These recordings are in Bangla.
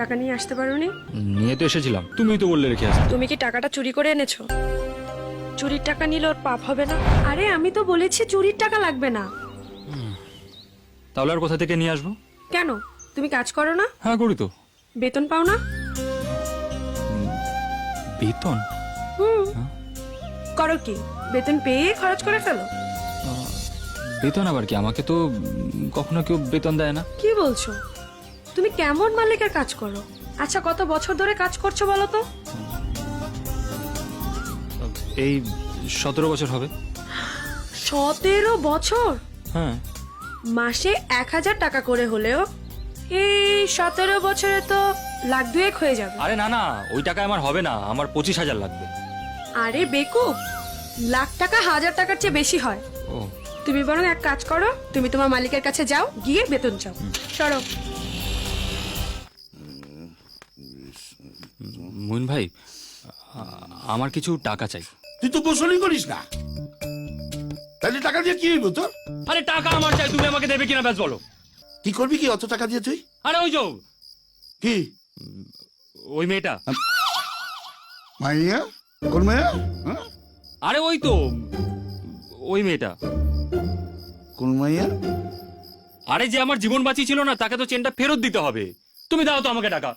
টাকা নিয়ে আসতে পারোনি? নিয়ে তো এসেছিলাম, তুমিই তো বললে রেখে আসতে। তুমি কি টাকাটা চুরি করে এনেছো? চুরির টাকা নিলে ওর পাপ হবে না? আরে আমি তো বলেছি চুরির টাকা লাগবে না। তাহলে আর কোথা থেকে নিয়ে আসবো? কেন, তুমি কাজ করো না? হ্যাঁ করি তো। বেতন পাও না? বেতন? করো কি, বেতন পেয়ে খরচ করে ফেলো? বেতন আবার কি? আমাকে তো কখনো কেউ বেতন দেয় না। কি বলছো? তুমি কেমন মালিকের কাজ করো? আচ্ছা কত বছর ধরে কাজ করছো বলো তো? এই 17 বছর হবে। 17 বছর? হ্যাঁ। মাসে 1000 টাকা করে হলেও এই 17 বছরে তো লাখ দুয়েক হয়ে যাবে। আরে না না, ওই টাকা আমার হবে না, আমার 25,000 লাগবে। আরে বেকুব, লাখ টাকা 1000 টাকার চেয়ে বেশি হয়। ও, তুমি বরং এক কাজ করো, তুমি তোমার মালিকের কাছে যাও, গিয়ে বেতন চাও। সরো। মুইন ভাই, আমার কিছু টাকা চাই। তুই তো গোসলই করিস না, তাহলে টাকা দিয়ে কি হইব তোর? আরে টাকা আমার চাই, তুমি আমাকে দেবে কিনা ব্যাস বলো। কি করবি কি অত টাকা দিয়ে তুই? আরে ওই যে কি ওই মেয়েটা। মাইয়া? কোন মাইয়া? হ্যাঁ? আরে ওই তো ওই মেয়েটা। কোন মাইয়া? আরে যে আমার জীবন বাঁচিয়েছিল না, তাকে তো চেনটা ফেরত দিতে হবে। তুমি দাও তো আমাকে টাকা।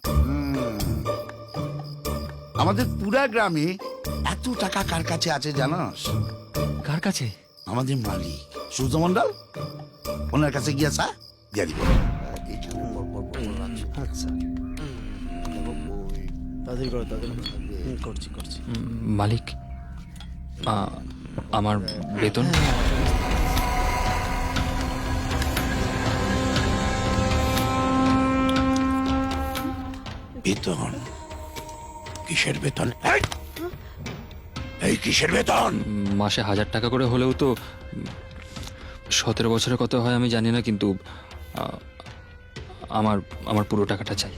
আমাদের পুরা গ্রামে এত টাকা কার কাছে আছে জানাস? কার কাছে? আমাদের মালিক সূর্য মন্ডল, ওনার কাছে গিয়েছা দিয়ে দিব। মালিক, আমার বেতন। বেতন? কিসের বেতন? এই কিসের বেতন? মাসে 1000 টাকা করে হলেও তো 17 বছরে কত হয় আমি জানি না, কিন্তু আমার আমার পুরো টাকাটা চাই।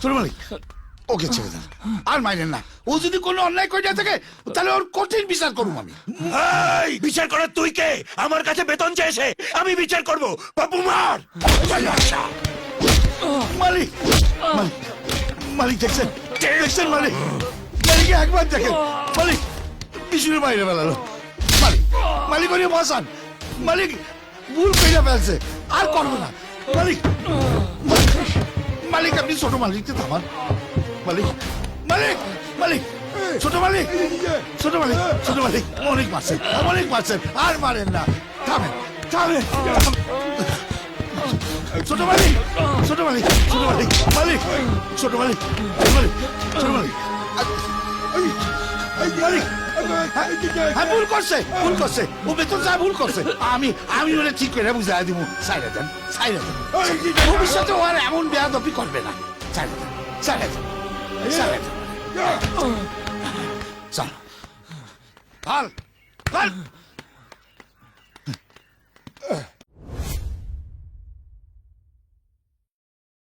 ছোট মালিক ওকে ছেড়ে দেন, আর মাইনেন না। ও যদি কোনো অন্যায় করে থাকে তাহলে ওর কঠিন বিচার করবো আমি। বিচার করার তুই কে? আমার কাছে বেতন চেয়েছে, আমি বিচার করব। বাবু মার। মালিক মালিক দেখছেন মালিক একবার দেখেন, মালিক বিশুরে বাইরে বেলালো। মালিক ওরে বসান, মালিক ভুল পেয়ে ফেলছে, আর করবো না। মালিক আপনি ছোট মালিককে থামান। মালিক ছোট মালিক অনেক মারছেন, আর মারেন না। থামেন। ছোট মালিক ভুল করছে, ও বেতন যা ভুল করছে। আমি ওরা ঠিক করে বুঝাই দিব। সাইরা দেন, ভবিষ্যতে ও আর এমন বেয়াদবি করবে না। সাইরা দেন। চল